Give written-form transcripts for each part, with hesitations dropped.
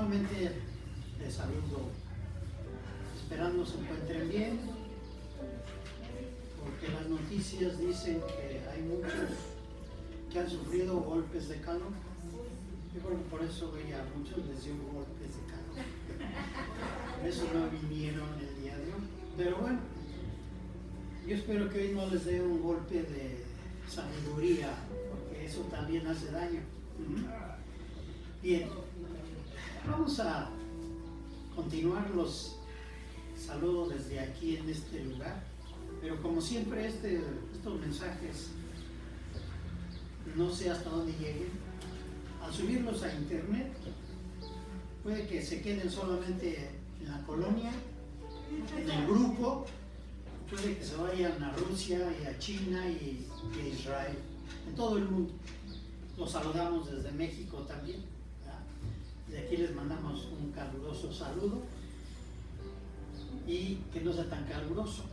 Nuevamente les saludo, esperando se encuentren bien, porque las noticias dicen que hay muchos que han sufrido golpes de calor. Yo creo que por eso a muchos les dio golpes de calor. Por eso no vinieron el día de hoy. Pero bueno, yo espero que hoy no les dé un golpe de sabiduría, porque eso también hace daño. Bien, vamos a continuar los saludos desde aquí en este lugar, pero como siempre estos mensajes no sé hasta dónde lleguen. Al subirlos a internet puede que se queden solamente en la colonia, en el grupo, puede que se vayan a Rusia y a China y a Israel, en todo el mundo. Los saludamos desde México también, ¿verdad? De aquí les mandamos un caluroso saludo y que no sea tan caluroso,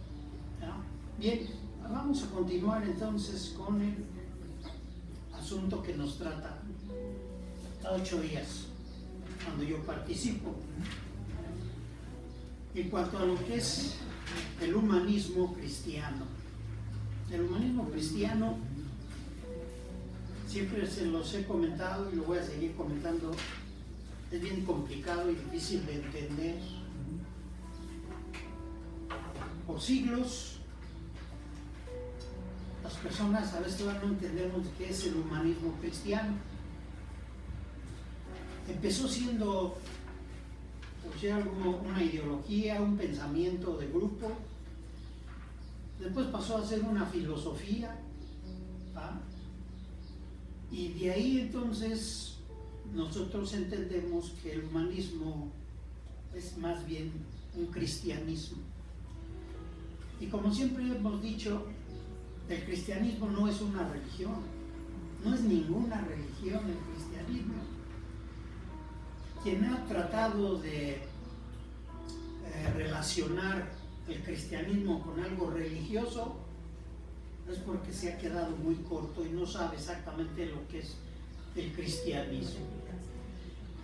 ¿verdad? Bien, vamos a continuar entonces con el asunto que nos trata cada 8 días cuando yo participo en cuanto a lo que es el humanismo cristiano. El humanismo cristiano, siempre se los he comentado y lo voy a seguir comentando, es bien complicado y difícil de entender. Por siglos las personas a veces todavía no entendemos qué es el humanismo cristiano. Empezó siendo una ideología, un pensamiento de grupo, después pasó a ser una filosofía, ¿va? Y de ahí entonces nosotros entendemos que el humanismo es más bien un cristianismo. Y como siempre hemos dicho, el cristianismo no es una religión, no es ninguna religión el cristianismo. Quien ha tratado de relacionar el cristianismo con algo religioso es porque se ha quedado muy corto y no sabe exactamente lo que es el cristianismo.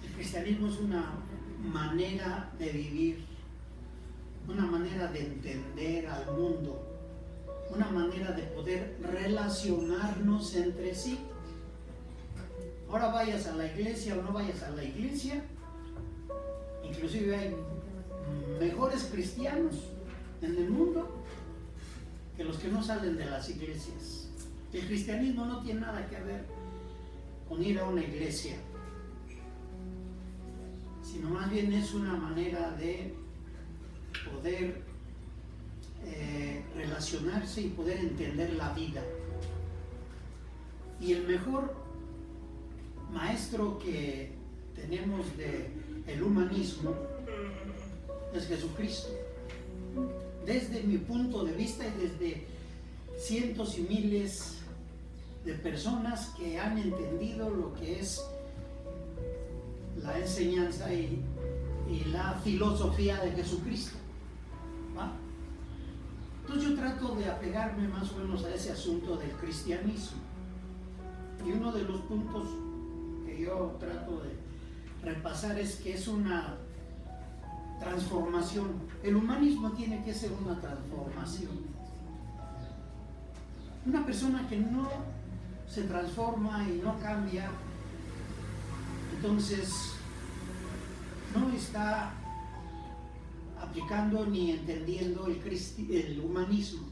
El cristianismo es una manera de vivir, una manera de entender al mundo, una manera de poder relacionarnos entre sí. Ahora vayas a la iglesia o no vayas a la iglesia, inclusive hay mejores cristianos en el mundo que los que no salen de las iglesias. El cristianismo no tiene nada que ver con ir a una iglesia, sino más bien es una manera de poder relacionarse y poder entender la vida. Y el mejor maestro que tenemos del humanismo es Jesucristo. Desde mi punto de vista y desde cientos y miles de personas que han entendido lo que es la enseñanza y la filosofía de Jesucristo, ¿va? Entonces yo trato de apegarme más o menos a ese asunto del cristianismo. Y uno de los puntos que yo trato de repasar es que es una transformación. El humanismo tiene que ser una transformación. Una persona que no se transforma y no cambia, entonces no está aplicando ni entendiendo el humanismo.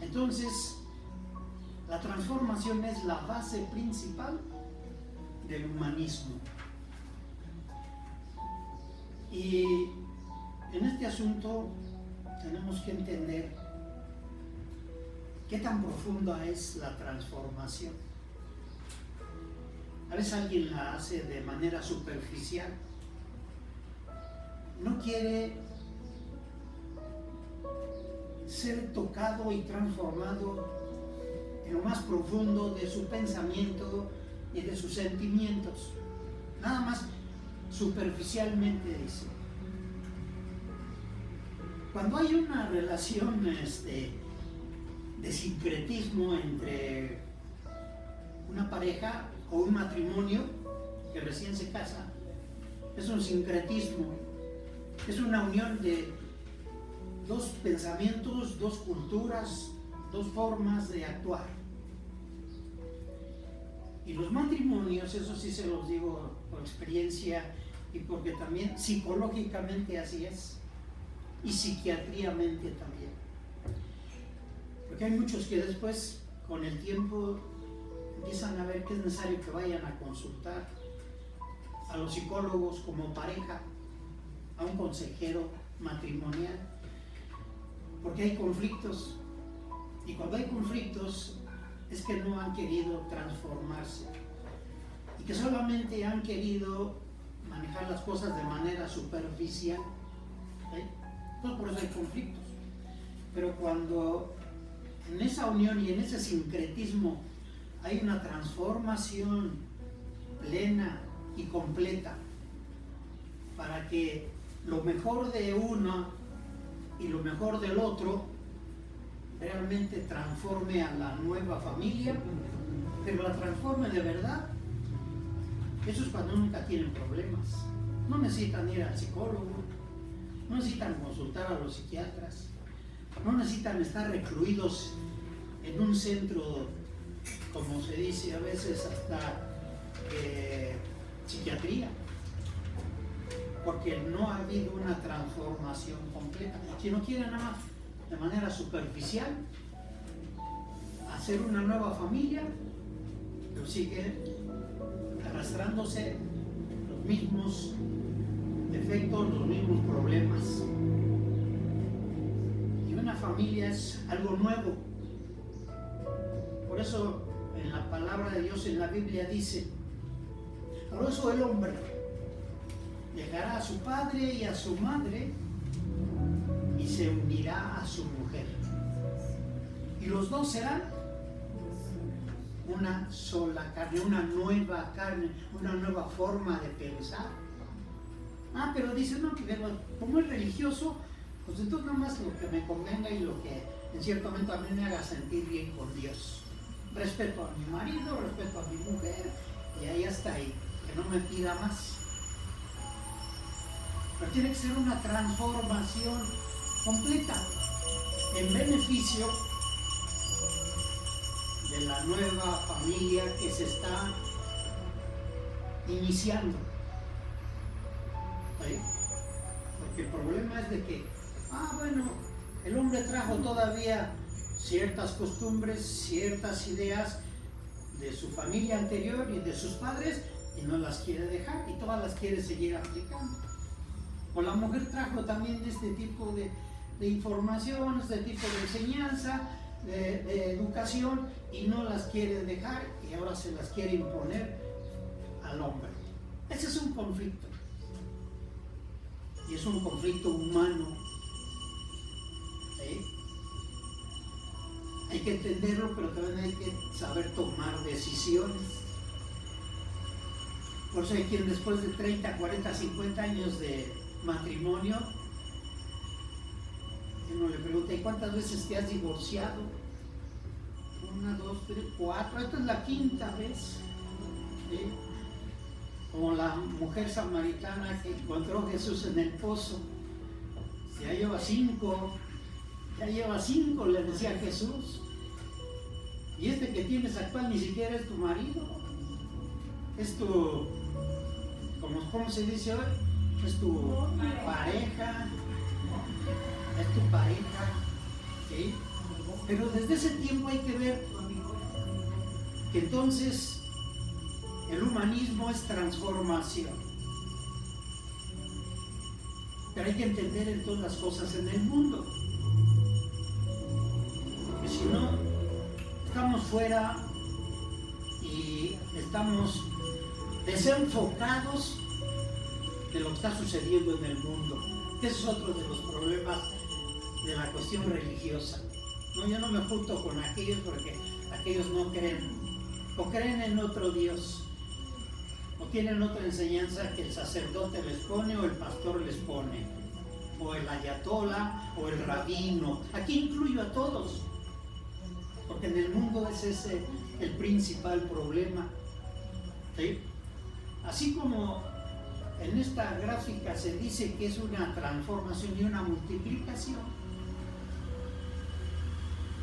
Entonces, la transformación es la base principal del humanismo. Y en este asunto tenemos que entender qué tan profunda es la transformación. A veces alguien la hace de manera superficial. No quiere ser tocado y transformado en lo más profundo de su pensamiento y de sus sentimientos. Nada más superficialmente dice. Cuando hay una relación de sincretismo entre una pareja o un matrimonio, que recién se casa. Es un sincretismo, es una unión de dos pensamientos, dos culturas, dos formas de actuar. Y los matrimonios, eso sí se los digo por experiencia y porque también psicológicamente así es, y psiquiátricamente también. Porque hay muchos que después, con el tiempo, empiezan a ver que es necesario que vayan a consultar a los psicólogos como pareja, a un consejero matrimonial, porque hay conflictos, y cuando hay conflictos es que no han querido transformarse y que solamente han querido manejar las cosas de manera superficial, ¿sí? Entonces por eso hay conflictos. Pero cuando en esa unión y en ese sincretismo hay una transformación plena y completa para que lo mejor de uno y lo mejor del otro realmente transforme a la nueva familia, pero la transforme de verdad, eso es cuando nunca tienen problemas. No necesitan ir al psicólogo, no necesitan consultar a los psiquiatras, no necesitan estar recluidos en un centro, como se dice a veces, hasta psiquiatría, porque no ha habido una transformación completa. Si no quieren nada más de manera superficial hacer una nueva familia, pero sigue arrastrándose los mismos defectos, los mismos problemas. Y una familia es algo nuevo. Por eso en la palabra de Dios, en la Biblia dice: por eso el hombre dejará a su padre y a su madre y se unirá a su mujer, y los dos serán una sola carne, una nueva carne, una nueva forma de pensar. Pero dice, no, pero como es religioso, pues entonces nada más lo que me convenga y lo que en cierto momento a mí me haga sentir bien con Dios. Respeto a mi marido, respeto a mi mujer, y ahí hasta ahí, que no me pida más. Pero tiene que ser una transformación completa en beneficio de la nueva familia que se está iniciando. ¿Sí? Porque el problema es de que, bueno, el hombre trajo todavía ciertas costumbres, ciertas ideas de su familia anterior y de sus padres, y no las quiere dejar y todas las quiere seguir aplicando. O la mujer trajo también este tipo de información, este tipo de enseñanza, de educación, y no las quiere dejar y ahora se las quiere imponer al hombre. Ese es un conflicto. Y es un conflicto humano. ¿Sí? Hay que entenderlo, pero también hay que saber tomar decisiones. Por eso hay quien después de 30, 40, 50 años de matrimonio, uno le pregunta: ¿y cuántas veces te has divorciado? 1, 2, 3, 4, esta es la 5ª vez. ¿Sí? Como la mujer samaritana que encontró a Jesús en el pozo, ya lleva 5, le decía Jesús. Y este que tienes actual ni siquiera es tu marido, es tu, ¿cómo se dice hoy? Es tu pareja, ¿sí? Pero desde ese tiempo hay que ver que entonces el humanismo es transformación. Pero hay que entender entonces las cosas en el mundo, porque si no, estamos fuera y estamos desenfocados de lo que está sucediendo en el mundo. Ese es otro de los problemas de la cuestión religiosa. No, yo no me junto con aquellos porque aquellos no creen, o creen en otro Dios, o tienen otra enseñanza que el sacerdote les pone o el pastor les pone, o el ayatolá o el rabino. Aquí incluyo a todos, porque en el mundo es ese el principal problema. ¿Sí? así como en esta gráfica se dice que es una transformación y una multiplicación,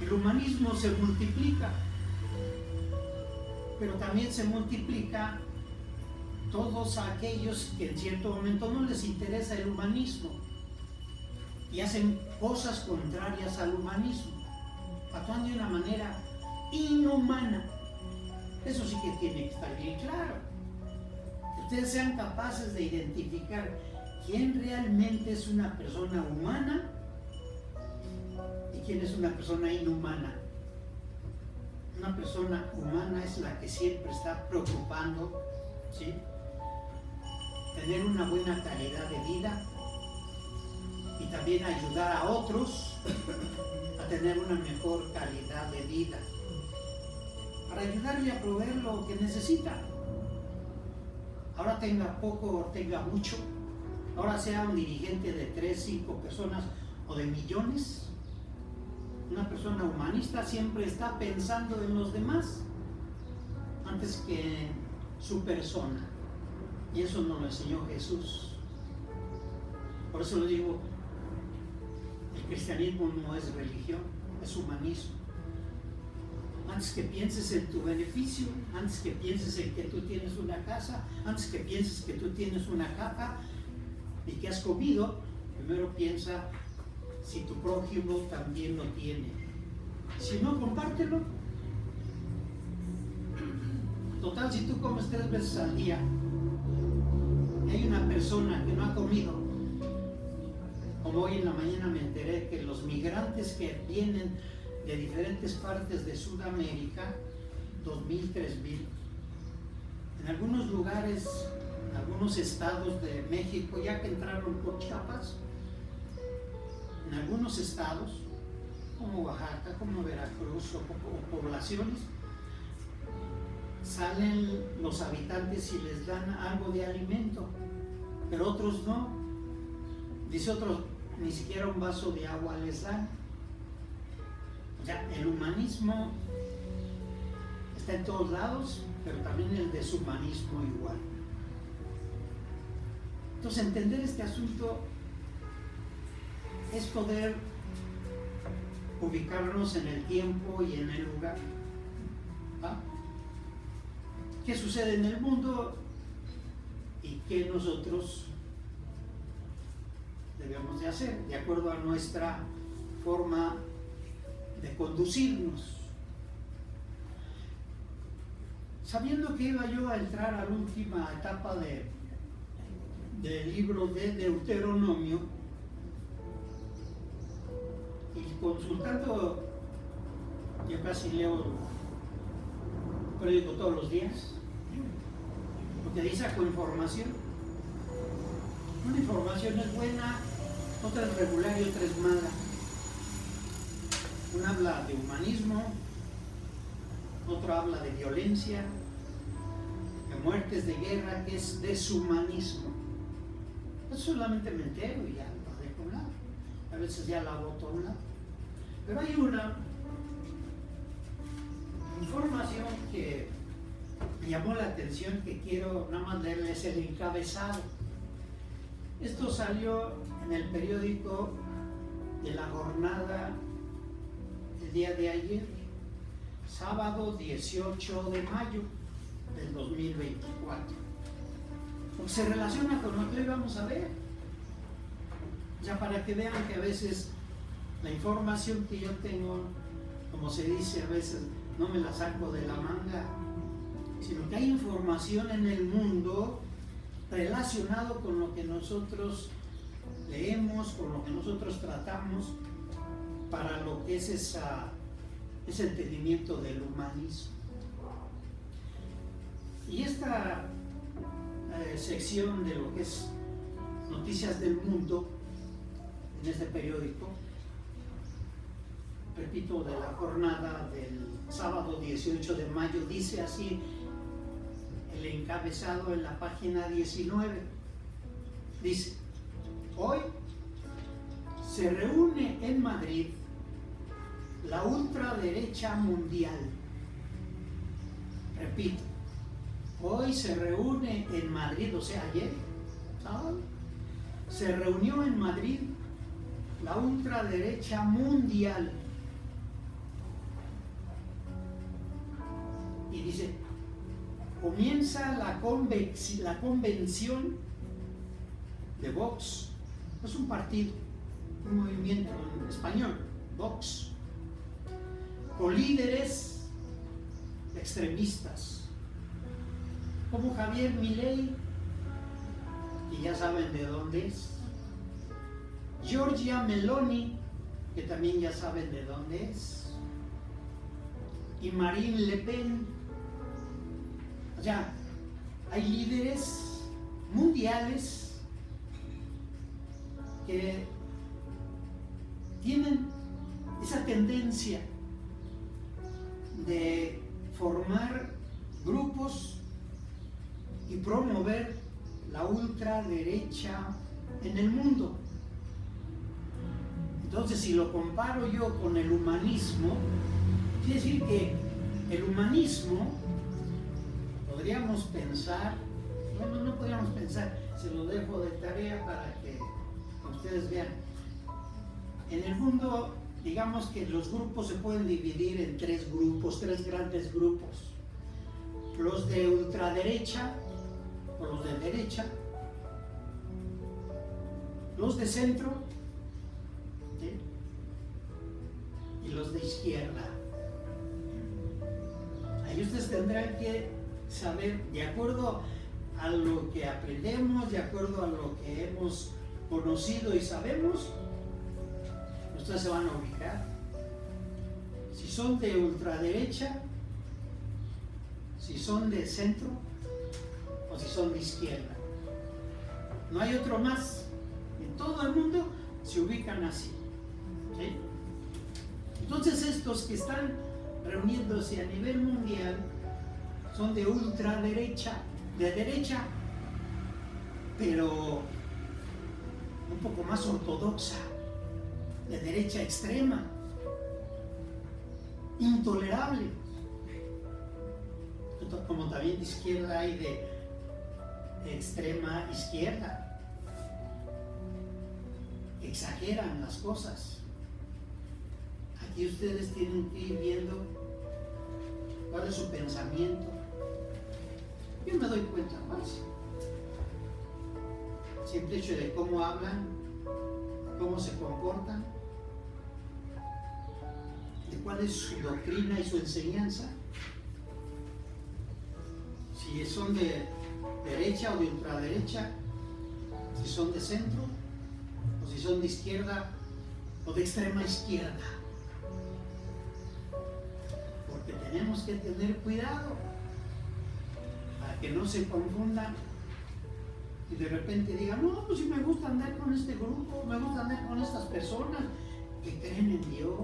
el humanismo se multiplica, pero también se multiplica todos aquellos que en cierto momento no les interesa el humanismo y hacen cosas contrarias al humanismo, actuando de una manera inhumana. Eso sí que tiene que estar bien claro. Que ustedes sean capaces de identificar quién realmente es una persona humana y quién es una persona inhumana. Una persona humana es la que siempre está preocupando, ¿sí?, tener una buena calidad de vida y también ayudar a otros a tener una mejor calidad de vida, para ayudarle a proveer lo que necesita. Ahora tenga poco o tenga mucho, ahora sea un dirigente de 3, 5 personas o de millones, una persona humanista siempre está pensando en los demás antes que en su persona. Y eso nos lo enseñó Jesús. Por eso lo digo, el cristianismo no es religión, es humanismo. Antes que pienses en tu beneficio, antes que pienses en que tú tienes una casa, antes que pienses que tú tienes una capa y que has comido, primero piensa si tu prójimo también lo tiene. Si no, compártelo. Total, si tú comes 3 veces al día y hay una persona que no ha comido, como hoy en la mañana me enteré que los migrantes que vienen de diferentes partes de Sudamérica, 2,000, 3,000, en algunos lugares, en algunos estados de México, ya que entraron por Chiapas, en algunos estados, como Oaxaca, como Veracruz o poblaciones, salen los habitantes y les dan algo de alimento, pero otros no. Dice otros, ni siquiera un vaso de agua les dan. O sea, el humanismo está en todos lados, pero también el deshumanismo igual. Entonces, entender este asunto es poder ubicarnos en el tiempo y en el lugar. ¿Ah? ¿Qué sucede en el mundo y qué nosotros debemos de hacer de acuerdo a nuestra forma de conducirnos? Sabiendo que iba yo a entrar a la última etapa del libro de Deuteronomio y consultando, yo casi leo el periódico todos los días, porque ahí saco información. Una información es buena, otra es regular y otra es mala. Una habla de humanismo, otro habla de violencia, de muertes, de guerra, que es deshumanismo. Yo solamente me entero y ya lo dejo a un lado. A veces ya la boto a un lado. Pero hay una información que me llamó la atención, que quiero nada más leerles el encabezado. Esto salió en el periódico de La Jornada el día de ayer, sábado 18 de mayo del 2024. Porque se relaciona con lo que hoy vamos a ver. Ya para que vean que a veces la información que yo tengo, como se dice a veces, no me la saco de la manga, sino que hay información en el mundo relacionado con lo que nosotros leemos, con lo que nosotros tratamos, para lo que es ese entendimiento del humanismo. Y esta sección de lo que es Noticias del Mundo en este periódico, repito, de La Jornada del sábado 18 de mayo, dice así el encabezado en la página 19. Dice: hoy se reúne en Madrid la ultraderecha mundial. Repito, Hoy se reúne en Madrid, o sea, ayer, ¿saben? Se reunió en Madrid la ultraderecha mundial. Y dice, comienza la convención de Vox. Es un partido, un movimiento en español, Vox, con líderes extremistas, como Javier Milei, que ya saben de dónde es, Giorgia Meloni, que también ya saben de dónde es, y Marine Le Pen. O sea, hay líderes mundiales que tienen esa tendencia de formar grupos y promover la ultraderecha en el mundo. Entonces, si lo comparo yo con el humanismo, quiere decir que el humanismo podríamos pensar, bueno, no podríamos pensar, se lo dejo de tarea para que ustedes vean. En el mundo, digamos que los grupos se pueden dividir en tres grupos, tres grandes grupos. Los de ultraderecha, o los de derecha, los de centro, ¿sí?, y los de izquierda. Ahí ustedes tendrán que saber, de acuerdo a lo que aprendemos, de acuerdo a lo que hemos conocido y sabemos, ustedes se van a ubicar. Si son de ultraderecha, si son de centro o si son de izquierda. No hay otro más. En todo el mundo se ubican así, ¿sí? Entonces estos que están reuniéndose a nivel mundial son de ultraderecha, de derecha, pero un poco más ortodoxa, de derecha extrema, intolerable. Como también de izquierda hay de extrema izquierda. Exageran las cosas. Aquí ustedes tienen que ir viendo cuál es su pensamiento. Yo me doy cuenta más. Simple hecho de cómo hablan, cómo se comportan, de cuál es su doctrina y su enseñanza. Si son de derecha o de ultraderecha, si son de centro, o si son de izquierda o de extrema izquierda. Porque tenemos que tener cuidado para que no se confundan y de repente digan, no, pues si me gusta andar con este grupo, me gusta andar con estas personas que creen en Dios,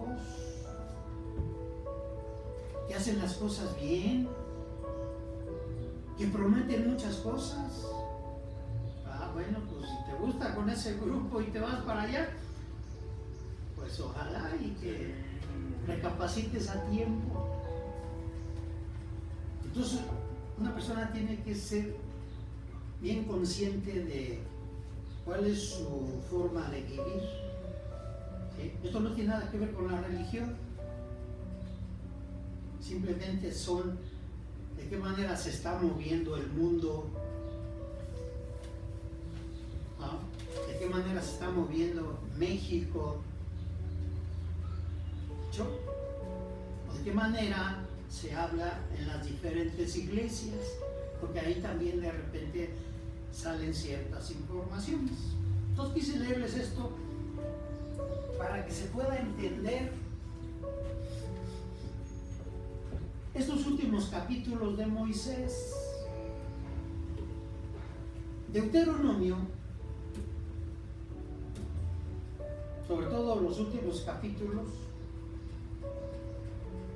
que hacen las cosas bien, que prometen muchas cosas. Bueno, pues si te gusta con ese grupo y te vas para allá, pues ojalá y que recapacites a tiempo. Entonces, una persona tiene que ser bien consciente de cuál es su forma de vivir, ¿sí? Esto no tiene nada que ver con la religión, simplemente son de qué manera se está moviendo el mundo, ¿no? De qué manera se está moviendo México, ¿no? O de qué manera se habla en las diferentes iglesias, porque ahí también de repente salen ciertas informaciones. Entonces quise leerles esto para que se pueda entender estos últimos capítulos de Moisés. Deuteronomio, sobre todo los últimos capítulos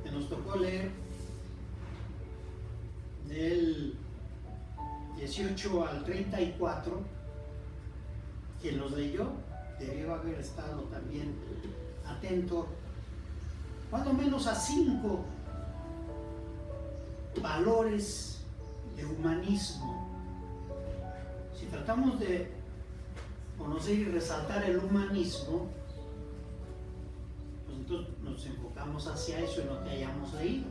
que nos tocó leer, del 18 al 34, quien los leyó debió haber estado también atento, cuando menos a 5 valores de humanismo. Si tratamos de conocer y resaltar el humanismo, pues entonces nos enfocamos hacia eso en lo que hayamos leído.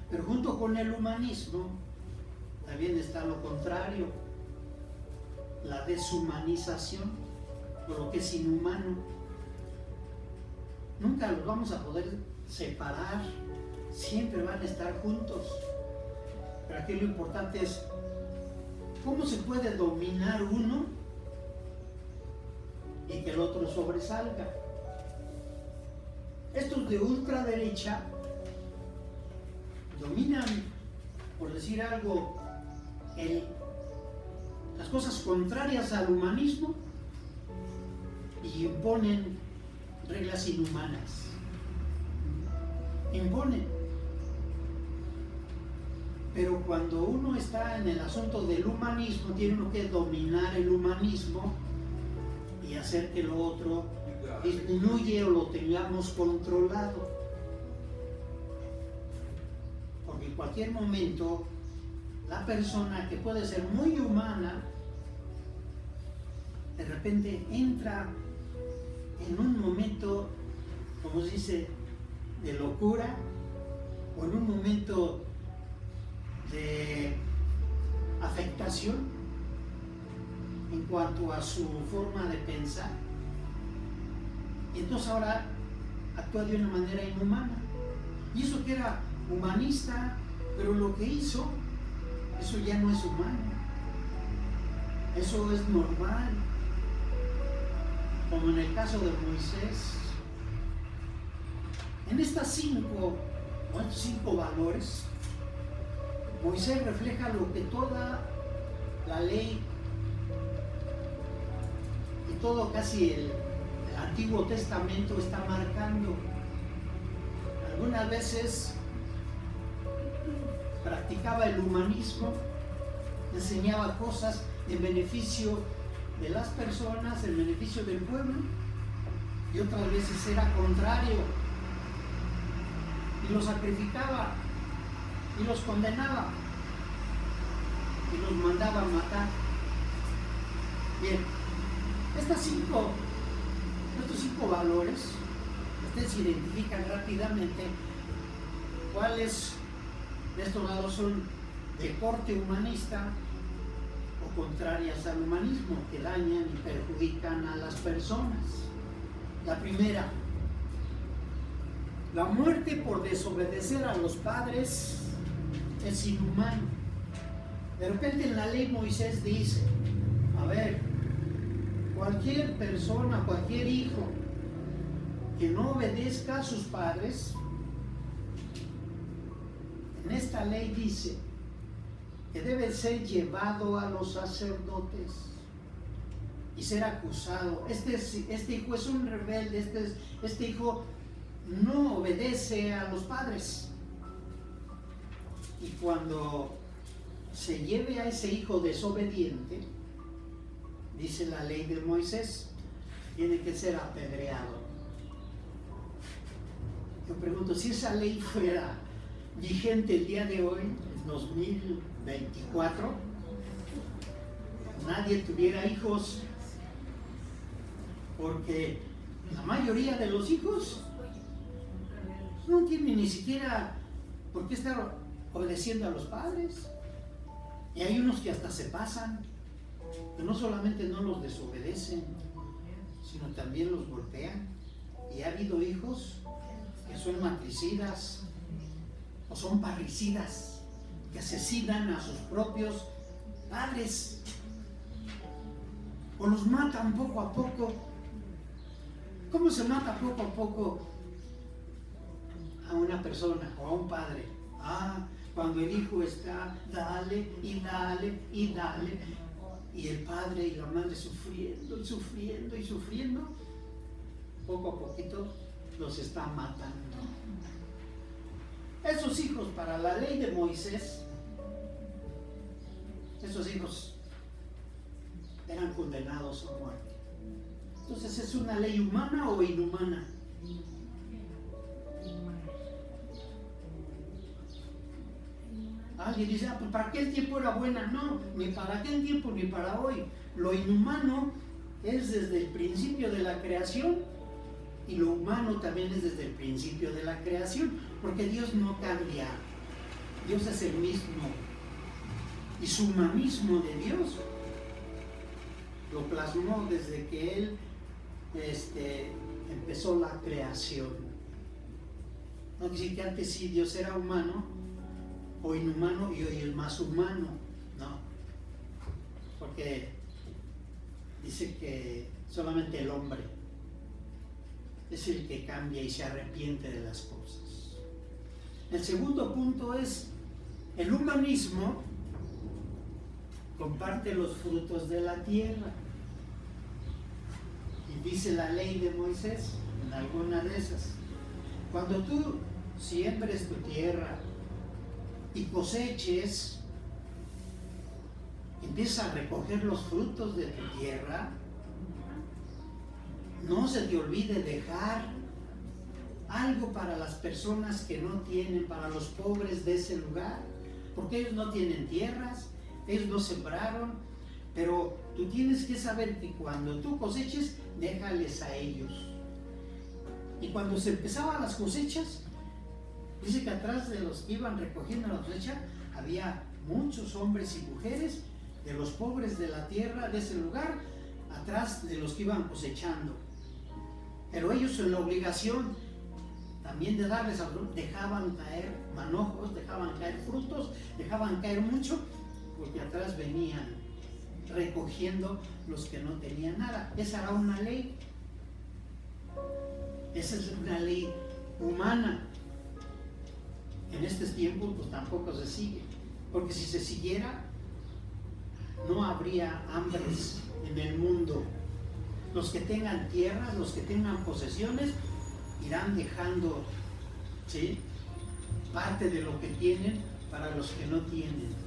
Pero junto con el humanismo también está lo contrario, la deshumanización, o lo que es inhumano. Nunca los vamos a poder separar, siempre van a estar juntos. Pero aquí lo importante es cómo se puede dominar uno y que el otro sobresalga. Estos de ultraderecha dominan, por decir algo, las cosas contrarias al humanismo y imponen reglas inhumanas. Imponen. Pero cuando uno está en el asunto del humanismo, tiene uno que dominar el humanismo y hacer que lo otro disminuye o lo tengamos controlado. Porque en cualquier momento, la persona que puede ser muy humana, de repente entra en un momento, como se dice, de locura, o en un momento de afectación en cuanto a su forma de pensar, y entonces ahora actúa de una manera inhumana. Y eso que era humanista, pero lo que hizo, eso ya no es humano, eso es normal. Como en el caso de Moisés, en estos cinco valores, Moisés refleja lo que toda la ley y todo casi el Antiguo Testamento está marcando. Algunas veces practicaba el humanismo, enseñaba cosas en beneficio de las personas, en beneficio del pueblo, y otras veces era contrario y los sacrificaba y los condenaba y los mandaba a matar. Bien, estos cinco valores, ustedes se identifican rápidamente cuáles de estos lados son de corte humanista o contrarias al humanismo, que dañan y perjudican a las personas. La primera, la muerte por desobedecer a los padres es inhumano. De repente en la ley Moisés dice, a ver, cualquier persona, cualquier hijo que no obedezca a sus padres, en esta ley dice que debe ser llevado a los sacerdotes y ser acusado. Este hijo es un rebelde, este hijo no obedece a los padres. Y cuando se lleve a ese hijo desobediente, dice la ley de Moisés, tiene que ser apedreado. Yo pregunto, si esa ley fuera vigente el día de hoy, en 2024, nadie tuviera hijos, porque la mayoría de los hijos no tienen ni siquiera por qué estar obedeciendo a los padres. Y hay unos que hasta se pasan, que no solamente no los desobedecen, sino también los golpean. Y ha habido hijos que son matricidas o son parricidas, que asesinan a sus propios padres o los matan poco a poco. ¿Cómo se mata poco a poco a una persona o a un padre? Cuando el hijo está dale y dale y dale, y el padre y la madre sufriendo y sufriendo y sufriendo, poco a poquito los está matando. Esos hijos, para la ley de Moisés, esos hijos eran condenados a muerte. Entonces, ¿es una ley humana o inhumana? Alguien dice, pues para aquel tiempo era buena. No, ni para aquel tiempo ni para hoy. Lo inhumano es desde el principio de la creación y lo humano también es desde el principio de la creación, porque Dios no cambia. Dios es el mismo. Y su humanismo de Dios lo plasmó desde que Él empezó la creación. No quiere decir que antes sí Dios era humano o inhumano y hoy es más humano, no, porque dice que solamente el hombre es el que cambia y se arrepiente de las cosas. El segundo punto es el humanismo comparte los frutos de la tierra. Y dice la ley de Moisés en alguna de esas: cuando tú siembres tu tierra y coseches, empieza a recoger los frutos de tu tierra, no se te olvide dejar algo para las personas que no tienen, para los pobres de ese lugar, porque ellos no tienen tierras, ellos no sembraron, pero tú tienes que saber que cuando tú coseches, déjales a ellos. Y cuando se empezaban las cosechas, dice que atrás de los que iban recogiendo la cosecha, había muchos hombres y mujeres de los pobres de la tierra, de ese lugar, atrás de los que iban cosechando. Pero ellos en la obligación también de darles a dejaban caer manojos, dejaban caer frutos, dejaban caer mucho, porque atrás venían recogiendo los que no tenían nada. Esa era una ley. Esa es una ley humana. En estos tiempos pues tampoco se sigue, porque si se siguiera no habría hambres en el mundo. Los que tengan tierras, los que tengan posesiones, irán dejando, ¿sí?, parte de lo que tienen para los que no tienen.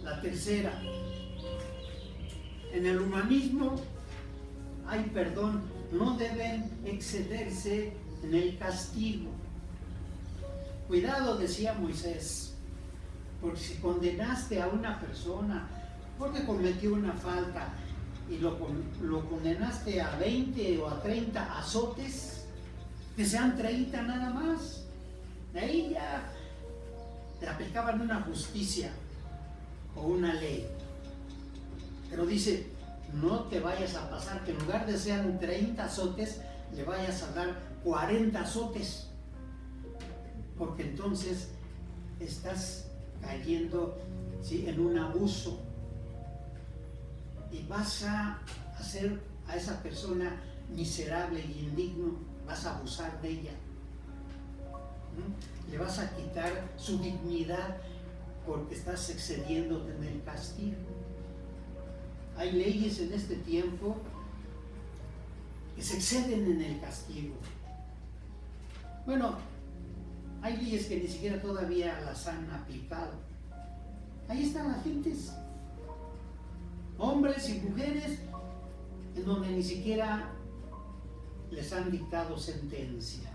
La tercera, en el humanismo hay perdón, no deben excederse en el castigo. Cuidado, decía Moisés, porque si condenaste a una persona porque cometió una falta y lo condenaste a 20 o a 30 azotes, que sean 30 nada más. De ahí ya te aplicaban una justicia o una ley. Pero dice, no te vayas a pasar, que en lugar de sean 30 azotes, le vayas a dar 40 azotes, porque entonces estás cayendo, ¿sí?, en un abuso. Y vas a hacer a esa persona miserable y indigno, vas a abusar de ella. Le vas a quitar su dignidad porque estás excediéndote en el castigo. Hay leyes en este tiempo que se exceden en el castigo. Bueno, hay leyes que ni siquiera todavía las han aplicado. Ahí están las gentes, hombres y mujeres, en donde ni siquiera les han dictado sentencia.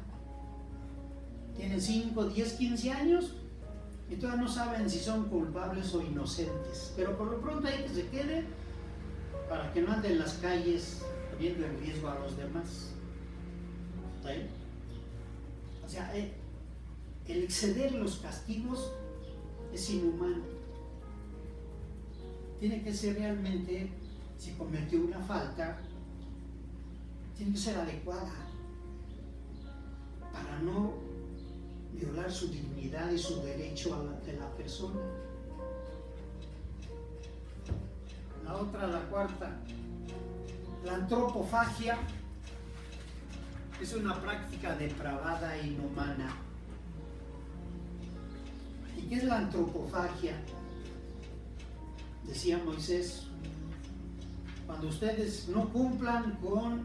Tienen 5, 10, 15 años y todavía no saben si son culpables o inocentes. Pero por lo pronto hay que se queden para que no anden en las calles poniendo en riesgo a los demás. ¿Sí? O sea, el exceder los castigos es inhumano. Tiene que ser realmente, si cometió una falta, tiene que ser adecuada para no violar su dignidad y su derecho de la persona. La otra, la cuarta, la antropofagia es una práctica depravada e inhumana. ¿Y qué es la antropofagia? Decía Moisés, cuando ustedes no cumplan con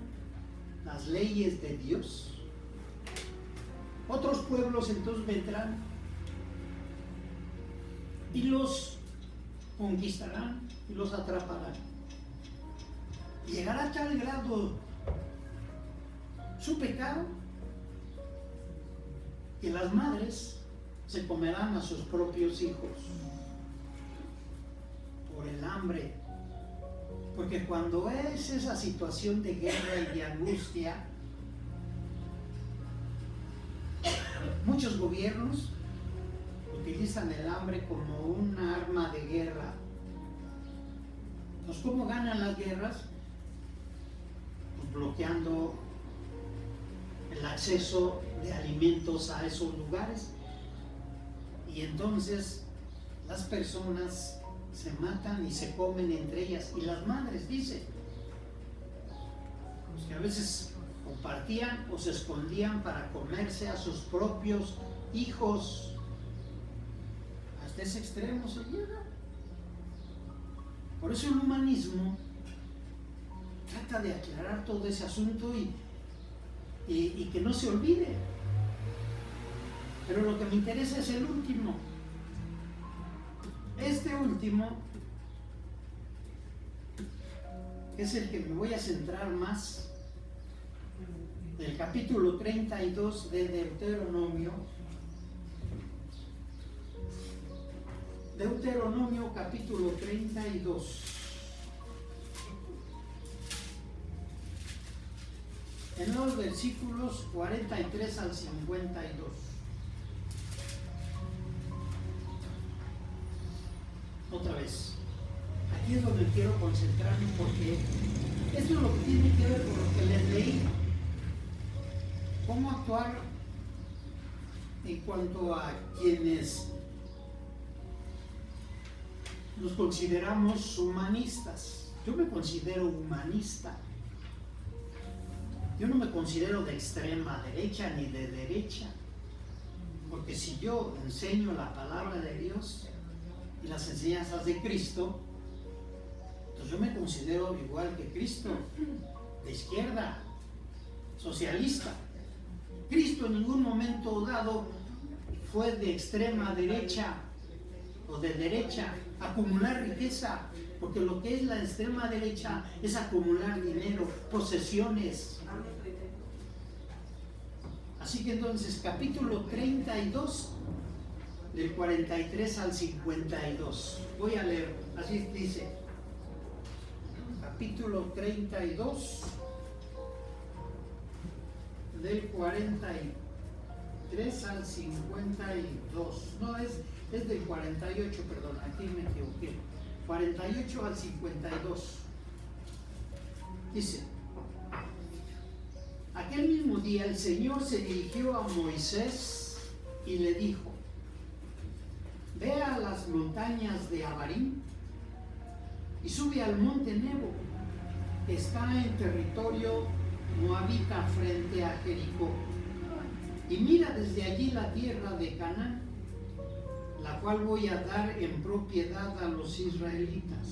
las leyes de Dios, otros pueblos entonces vendrán y los conquistarán y los atraparán. Y llegará a tal grado su pecado que las madres se comerán a sus propios hijos por el hambre. Porque cuando es esa situación de guerra y de angustia, muchos gobiernos utilizan el hambre como una arma de guerra. Entonces, ¿cómo ganan las guerras? Pues bloqueando el acceso de alimentos a esos lugares. Y entonces las personas se matan y se comen entre ellas. Y las madres dicen pues que a veces compartían o se escondían para comerse a sus propios hijos. Hasta ese extremo se llega. Por eso el humanismo trata de aclarar todo ese asunto y que no se olvide. Pero lo que me interesa es el último. Este último es el que me voy a centrar más, del capítulo 32 de Deuteronomio. Deuteronomio capítulo 32. En los versículos 43 al 52. Otra vez, aquí es donde quiero concentrarme porque esto es lo que tiene que ver con lo que les leí. Cómo actuar en cuanto a quienes nos consideramos humanistas. Yo me considero humanista. Yo no me considero de extrema derecha ni de derecha, porque si yo enseño la palabra de Dios y las enseñanzas de Cristo, entonces yo me considero igual que Cristo, de izquierda, socialista. Cristo en ningún momento dado fue de extrema derecha o de derecha, acumular riqueza, porque lo que es la extrema derecha es acumular dinero, posesiones. Así que entonces capítulo 32 del 43 al 52. Voy a leer, así dice. Capítulo 32 del 43 al 52. No, es del 48, perdón, aquí me equivoqué. 48 al 52. Dice: aquel mismo día el Señor se dirigió a Moisés y le dijo: ve a las montañas de Abarim y sube al monte Nebo, que está en territorio moabita frente a Jericó, y mira desde allí la tierra de Canaán, la cual voy a dar en propiedad a los israelitas.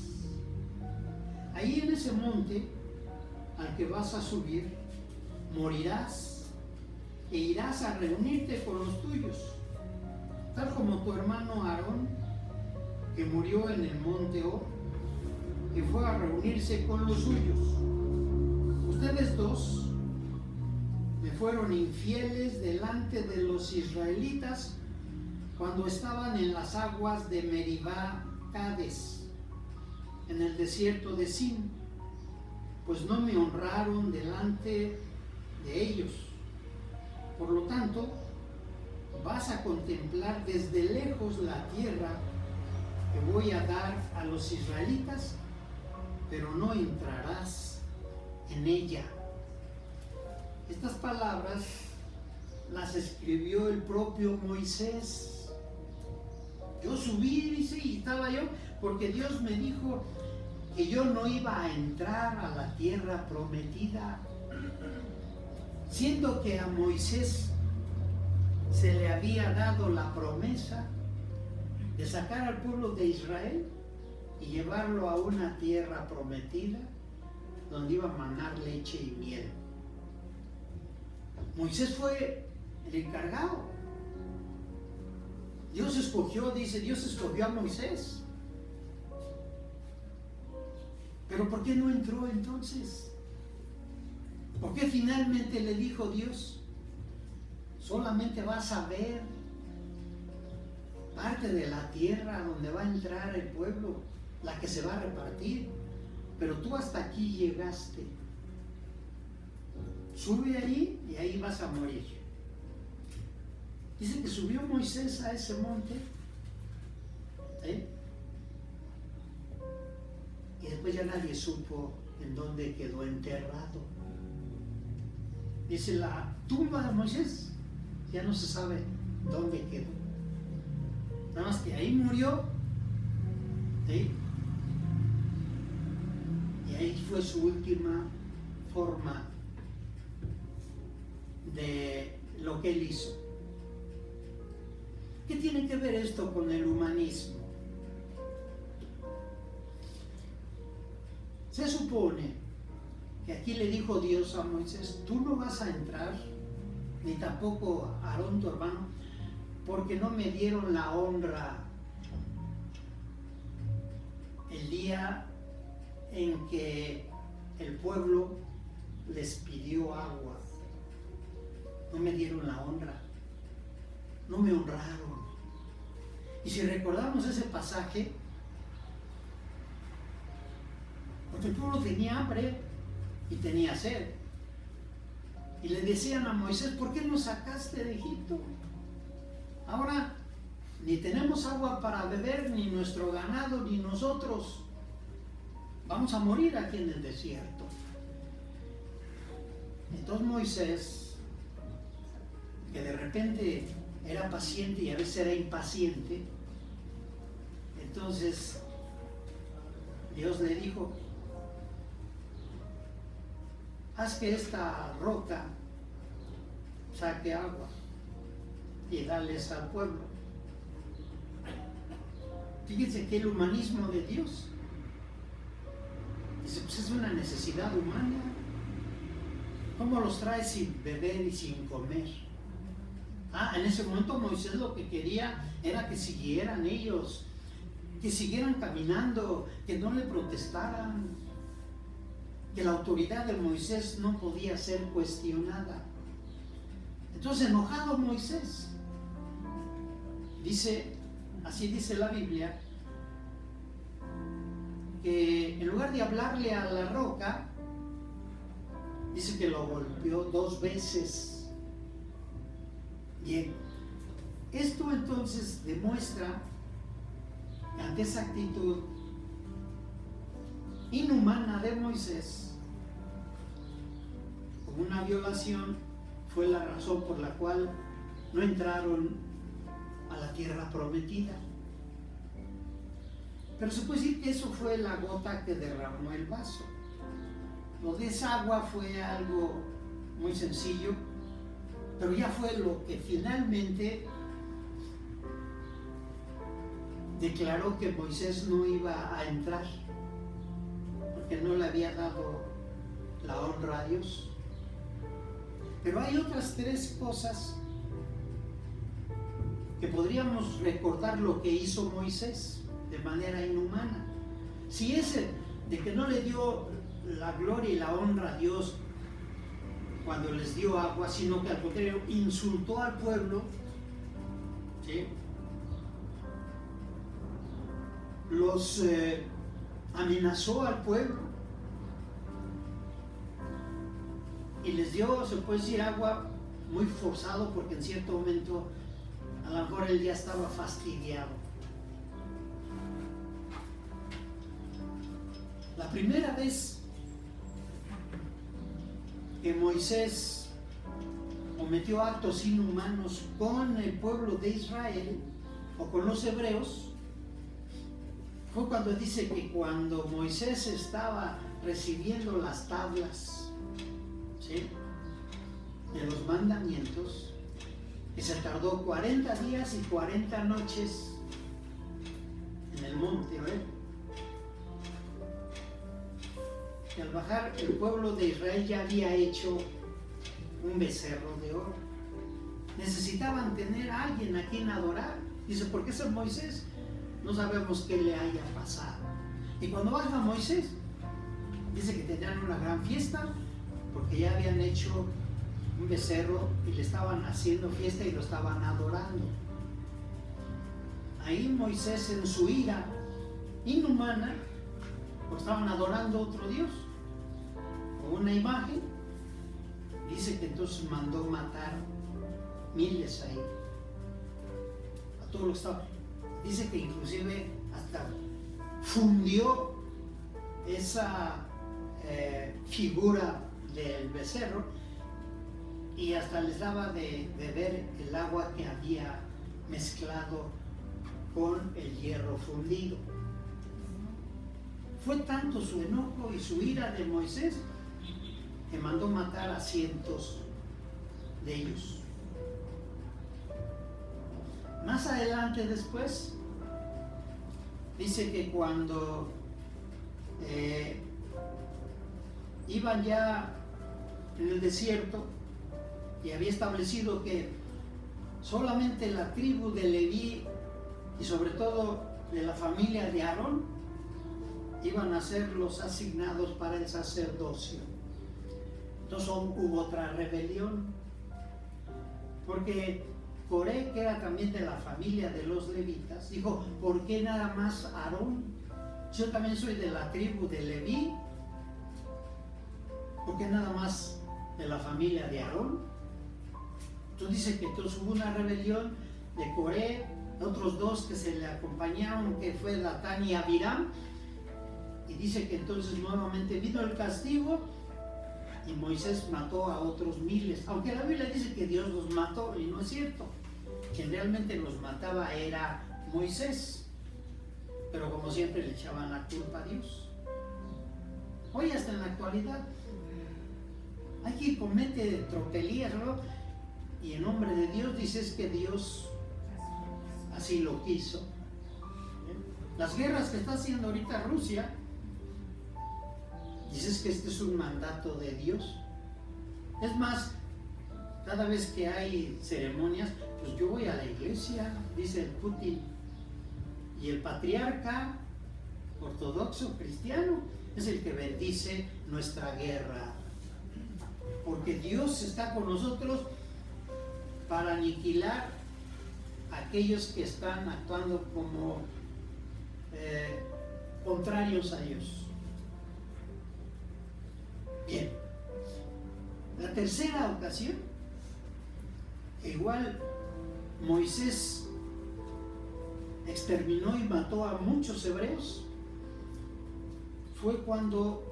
Ahí en ese monte al que vas a subir, morirás e irás a reunirte con los tuyos, tal como tu hermano Aarón, que murió en el monte Hor, que fue a reunirse con los suyos. Ustedes dos me fueron infieles delante de los israelitas cuando estaban en las aguas de Meribá Cades, en el desierto de Sin, pues no me honraron delante de ellos. Por lo tanto, vas a contemplar desde lejos la tierra que voy a dar a los israelitas, pero no entrarás en ella. Estas palabras las escribió el propio Moisés. Yo subí, dice, y estaba yo, porque Dios me dijo que yo no iba a entrar a la tierra prometida, siendo que a Moisés se le había dado la promesa de sacar al pueblo de Israel y llevarlo a una tierra prometida donde iba a manar leche y miel. Moisés fue el encargado. Dios escogió, dice, Dios escogió a Moisés. Pero ¿por qué no entró entonces? ¿Por qué finalmente le dijo Dios: solamente vas a ver parte de la tierra donde va a entrar el pueblo, la que se va a repartir, pero tú hasta aquí llegaste. Sube ahí y ahí vas a morir. Dice que subió Moisés a ese monte, y después ya nadie supo en dónde quedó enterrado. Dice la tumba de Moisés, ya no se sabe dónde quedó. Nada más que ahí murió, ¿sí? Y ahí fue su última forma de lo que él hizo. ¿Qué tiene que ver esto con el humanismo? Se supone que aquí le dijo Dios a Moisés: tú no vas a entrar, ni tampoco Aarón tu hermano, porque no me dieron la honra el día en que el pueblo les pidió agua. No me dieron la honra, no me honraron. Y si recordamos ese pasaje, porque el pueblo tenía hambre y tenía sed, y le decían a Moisés: ¿por qué nos sacaste de Egipto? Ahora ni tenemos agua para beber, ni nuestro ganado, ni nosotros. Vamos a morir aquí en el desierto. Entonces Moisés, que de repente era paciente y a veces era impaciente, entonces Dios le dijo: haz que esta roca saque agua y dales al pueblo. Fíjense que el humanismo de Dios dice: pues es una necesidad humana. ¿Cómo los traes sin beber y sin comer? En ese momento Moisés lo que quería era que siguieran ellos, que siguieran caminando, que no le protestaran, que la autoridad de Moisés no podía ser cuestionada. Entonces, enojado Moisés, dice, así dice la Biblia, que en lugar de hablarle a la roca, dice que lo golpeó 2 veces. Bien, esto entonces demuestra que ante esa actitud inhumana de Moisés, como una violación, fue la razón por la cual no entraron a la tierra prometida. Pero se puede decir que eso fue la gota que derramó el vaso. Lo de esa agua fue algo muy sencillo, pero ya fue lo que finalmente declaró que Moisés no iba a entrar, porque no le había dado la honra a Dios. Pero hay otras 3 cosas que podríamos recordar lo que hizo Moisés de manera inhumana. Si ese de que no le dio la gloria y la honra a Dios cuando les dio agua, sino que al contrario insultó al pueblo, ¿sí? Los amenazó al pueblo y les dio, se puede decir, agua muy forzado, porque en cierto momento a lo mejor él ya estaba fastidiado. La primera vez que Moisés cometió actos inhumanos con el pueblo de Israel o con los hebreos fue cuando dice que cuando Moisés estaba recibiendo las tablas, ¿sí?, de los mandamientos, que se tardó 40 días y 40 noches en el monte, que al bajar el pueblo de Israel ya había hecho un becerro de oro. Necesitaban tener a alguien a quien adorar. Dice: ¿por qué es Moisés? No sabemos qué le haya pasado. Y cuando baja Moisés, dice que tenían una gran fiesta, porque ya habían hecho un becerro y le estaban haciendo fiesta y lo estaban adorando. ahí Moisés en su ira inhumana, pues estaban adorando a otro Dios, o una imagen. Dice que entonces mandó matar miles ahí, a todos los que estaban. Dice que inclusive hasta fundió esa figura del becerro y hasta les daba de beber el agua que había mezclado con el hierro fundido. Fue tanto su enojo y su ira de Moisés que mandó matar a cientos de ellos. Más adelante después, dice que cuando iban ya en el desierto y había establecido que solamente la tribu de Leví y sobre todo de la familia de Aarón iban a ser los asignados para el sacerdocio. Entonces hubo otra rebelión, porque Coré, que era también de la familia de los levitas, dijo: ¿por qué nada más Aarón? Yo también soy de la tribu de Leví, ¿por qué nada más de la familia de Aarón? Entonces dice que entonces hubo una rebelión de Coré, otros dos que se le acompañaron, que fue Datán y Abiram, y dice que entonces nuevamente vino el castigo y Moisés mató a otros miles, aunque la Biblia dice que Dios los mató, y no es cierto. Quien realmente los mataba era Moisés, pero como siempre le echaban la culpa a Dios. Hoy hasta en la actualidad hay quien comete tropelías, ¿no? Y en nombre de Dios dices que Dios así lo quiso. Las guerras que está haciendo ahorita Rusia, dices que este es un mandato de Dios. Es más, cada vez que hay ceremonias, pues yo voy a la iglesia, dice el Putin, y el patriarca ortodoxo cristiano es el que bendice nuestra guerra, porque Dios está con nosotros para aniquilar a aquellos que están actuando como contrarios a Dios. Bien, la tercera ocasión, igual Moisés exterminó y mató a muchos hebreos, fue cuando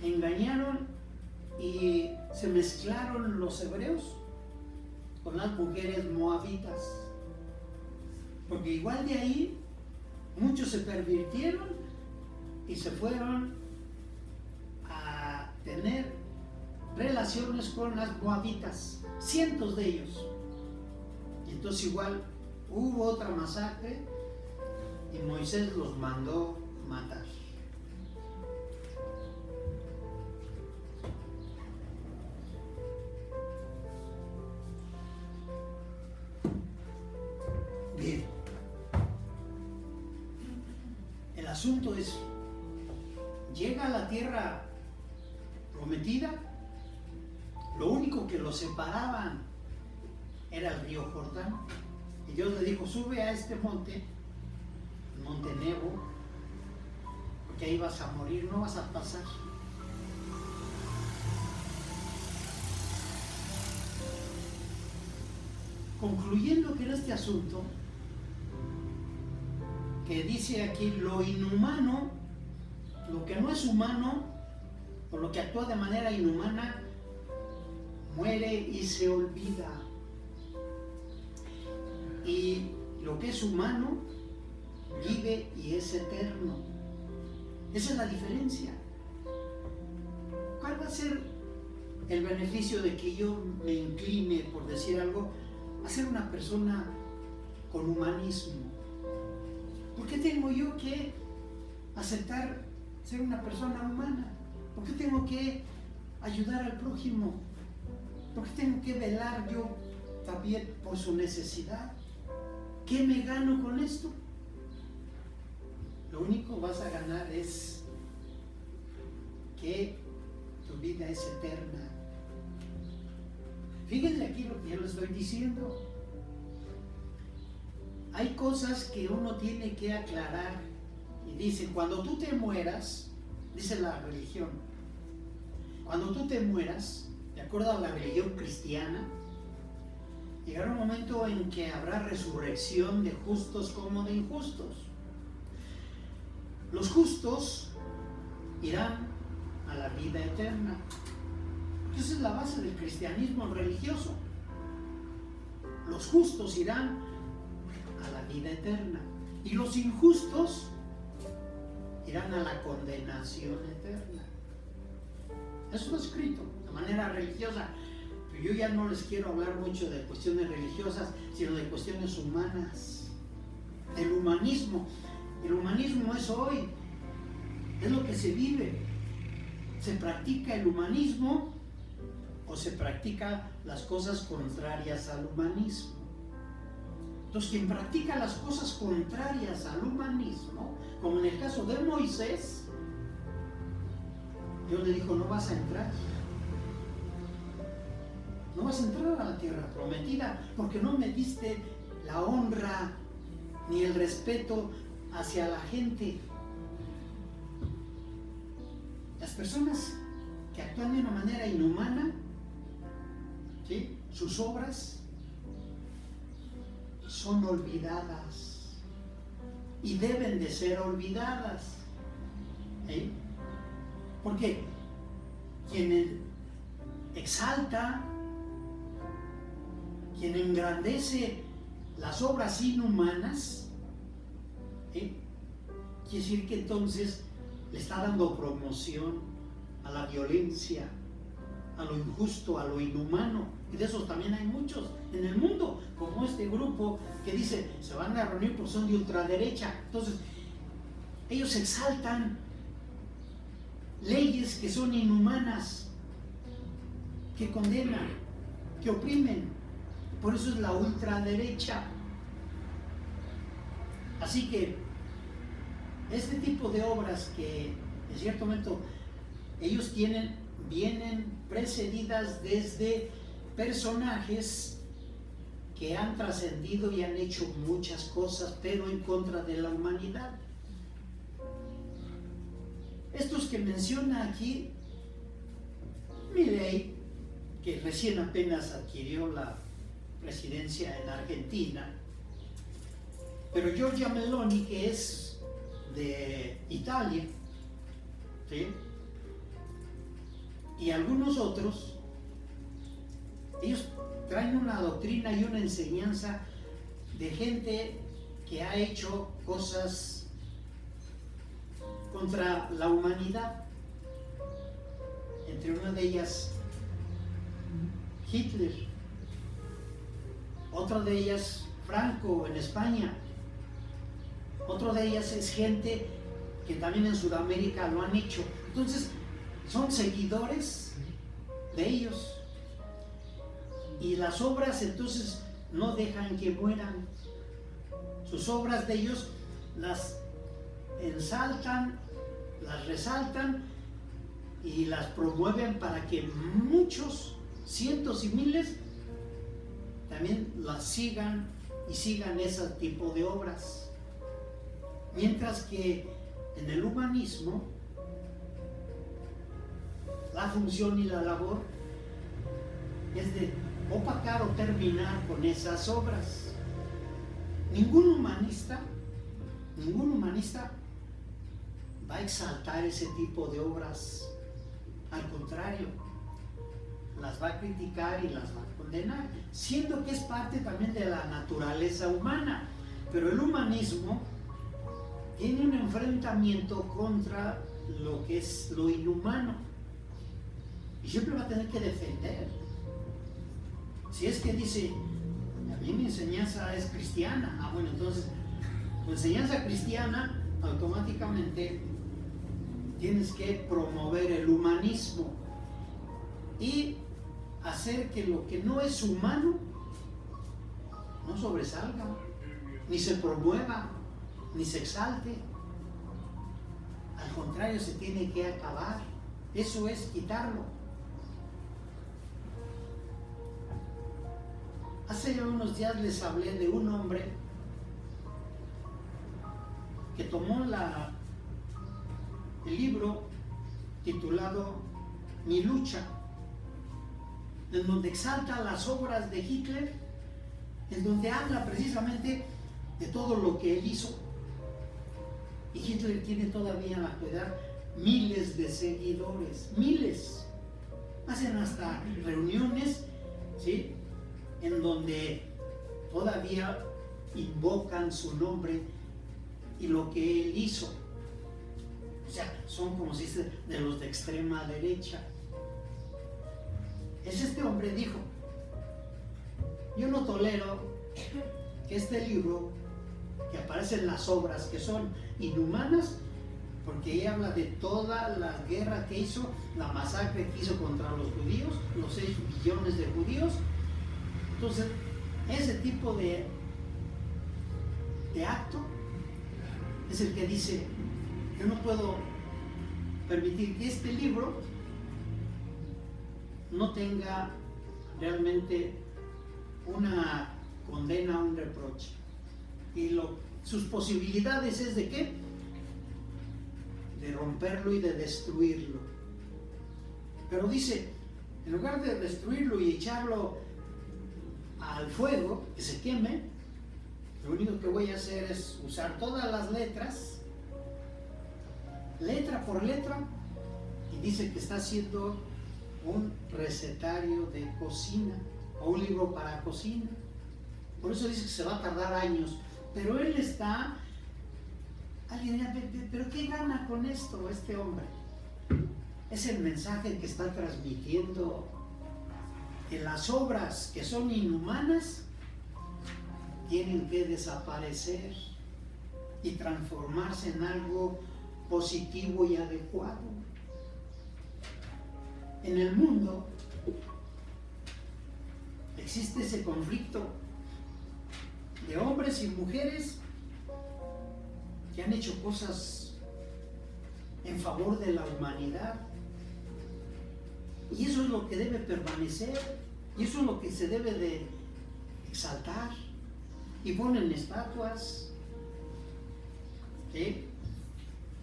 engañaron y se mezclaron los hebreos con las mujeres moabitas, porque igual de ahí muchos se pervirtieron y se fueron a tener relaciones con las moabitas, cientos de ellos. Y entonces igual hubo otra masacre y Moisés los mandó matar. Bien, el asunto es: llega a la tierra prometida, lo único que los separaban era el río Jordán, y Dios le dijo: sube a este monte, el monte Nebo, porque ahí vas a morir, no vas a pasar. Concluyendo que en este asunto, que dice aquí lo inhumano, lo que no es humano, o lo que actúa de manera inhumana, muere y se olvida. Y lo que es humano vive y es eterno. Esa es la diferencia. ¿Cuál va a ser el beneficio de que yo me incline, por decir algo, a ser una persona con humanismo? ¿Por qué tengo yo que aceptar ser una persona humana? ¿Por qué tengo que ayudar al prójimo? ¿Por qué tengo que velar yo también por su necesidad? ¿Qué me gano con esto? Lo único que vas a ganar es que tu vida es eterna. Fíjense aquí lo que yo les estoy diciendo. hay cosas que uno tiene que aclarar. Y dice, cuando tú te mueras, dice la religión, cuando tú te mueras, de acuerdo a la religión cristiana, llegará un momento en que habrá resurrección de justos como de injustos. Los justos irán a la vida eterna. Esa es la base del cristianismo religioso. Los justos irán a la vida eterna y los injustos irán a la condenación eterna. Eso está escrito de manera religiosa. Pero yo ya no les quiero hablar mucho de cuestiones religiosas, sino de cuestiones humanas, del humanismo. El humanismo es hoy, es lo que se vive. ¿Se practica el humanismo o se practica las cosas contrarias al humanismo? Entonces, quien practica las cosas contrarias al humanismo, como en el caso de Moisés, Dios le dijo, no vas a entrar. No vas a entrar a la tierra prometida porque no me diste la honra ni el respeto hacia la gente. Las personas que actúan de una manera inhumana, ¿sí?, sus obras son olvidadas y deben de ser olvidadas. ¿Sí? Porque quien exalta, quien engrandece las obras inhumanas, quiere decir que entonces le está dando promoción a la violencia, a lo injusto, a lo inhumano. Y de esos también hay muchos en el mundo, como este grupo que dice, se van a reunir porque son de ultraderecha. Entonces, ellos exaltan leyes que son inhumanas, que condenan, que oprimen. Por eso es la ultraderecha. Así que este tipo de obras que en cierto momento ellos vienen precedidas desde personajes que han trascendido y han hecho muchas cosas, pero en contra de la humanidad. Estos que menciona aquí, Milei, que recién apenas adquirió la presidencia en Argentina, pero Giorgia Meloni, que es de Italia, ¿sí?, y algunos otros, ellos traen una doctrina y una enseñanza de gente que ha hecho cosas contra la humanidad. Entre una de ellas, Hitler. Otra de ellas, Franco en España. Otra de ellas es gente que también en Sudamérica lo han hecho. Entonces, son seguidores de ellos. Y las obras entonces no dejan que mueran. Sus obras de ellos las ensaltan, las resaltan y las promueven para que muchos, cientos y miles, también las sigan y sigan ese tipo de obras. Mientras que en el humanismo, la función y la labor es de opacar o terminar con esas obras. Ningún humanista va a exaltar ese tipo de obras. Al contrario, las va a criticar y las va a condenar, siendo que es parte también de la naturaleza humana. Pero el humanismo tiene un enfrentamiento contra lo que es lo inhumano y siempre va a tener que defender. Si es que dice, a mí mi enseñanza es cristiana, bueno, entonces tu enseñanza cristiana automáticamente tienes que promover el humanismo y hacer que lo que no es humano no sobresalga, ni se promueva, ni se exalte. Al contrario, se tiene que acabar. Eso es quitarlo. Hace unos días les hablé de un hombre que tomó el libro titulado Mi lucha, en donde exalta las obras de Hitler, en donde habla precisamente de todo lo que él hizo. Y Hitler tiene todavía en la actualidad miles de seguidores, miles. Hacen hasta reuniones, ¿sí?, en donde todavía invocan su nombre y lo que él hizo. O sea, son, como se dice, de los de extrema derecha. Este hombre dijo: yo no tolero que este libro, que aparecen las obras que son inhumanas, porque ella habla de toda la guerra que hizo, la masacre que hizo contra los judíos, los 6 millones de judíos. Entonces, ese tipo de acto es el que dice: yo no puedo permitir que este libro no tenga realmente una condena, un reproche. Y sus posibilidades es de ¿qué? De romperlo y de destruirlo. Pero dice, en lugar de destruirlo y echarlo al fuego, que se queme, lo único que voy a hacer es usar todas las letras, letra por letra, y dice que está haciendo un recetario de cocina o un libro para cocina. Por eso dice que se va a tardar años, pero él está... Alguien dirá: ¿pero qué gana con esto este hombre? Es el mensaje que está transmitiendo, que las obras que son inhumanas tienen que desaparecer y transformarse en algo positivo y adecuado. En el mundo existe ese conflicto de hombres y mujeres que han hecho cosas en favor de la humanidad, y eso es lo que debe permanecer, y eso es lo que se debe de exaltar. Y ponen estatuas, ¿sí?,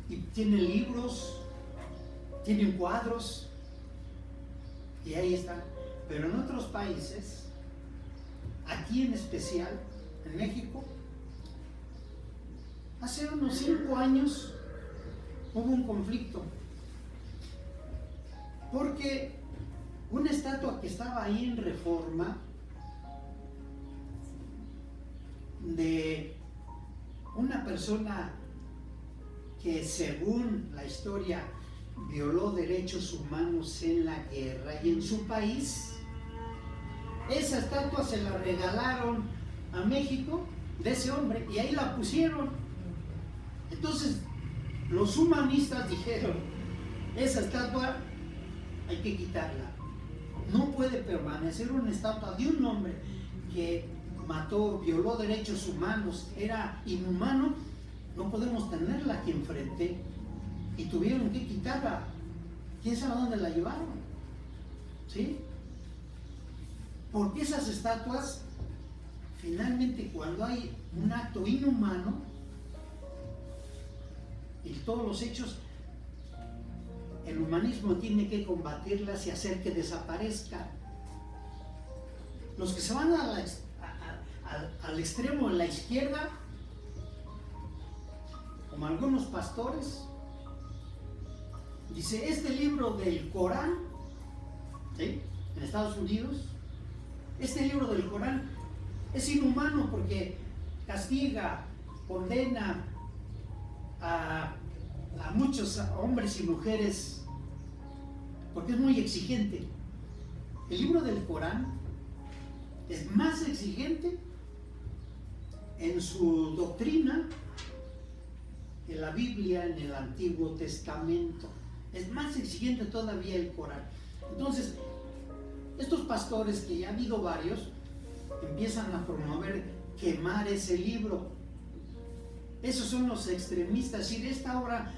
y tienen libros, tienen cuadros, y ahí están. Pero en otros países, aquí en especial, en México, hace unos 5 años hubo un conflicto, porque una estatua que estaba ahí en Reforma, de una persona que, según la historia, violó derechos humanos en la guerra y en su país, esa estatua se la regalaron a México, de ese hombre, y ahí la pusieron. Entonces los humanistas dijeron: esa estatua hay que quitarla, no puede permanecer una estatua de un hombre que mató, violó derechos humanos, era inhumano, no podemos tenerla aquí enfrente. Y tuvieron que quitarla. ¿Quién sabe a dónde la llevaron? ¿Sí? Porque esas estatuas, finalmente, cuando hay un acto inhumano, y todos los hechos, el humanismo tiene que combatirlas y hacer que desaparezcan. Los que se van al extremo de la izquierda, como algunos pastores, dice: este libro del Corán, ¿sí?, en Estados Unidos, este libro del Corán es inhumano porque castiga, condena a muchos hombres y mujeres, porque es muy exigente. El libro del Corán es más exigente en su doctrina que la Biblia en el Antiguo Testamento. Es más exigente todavía el Corán. Entonces, estos pastores, que ya ha habido varios, empiezan a promover quemar ese libro. Esos son los extremistas. Y esta obra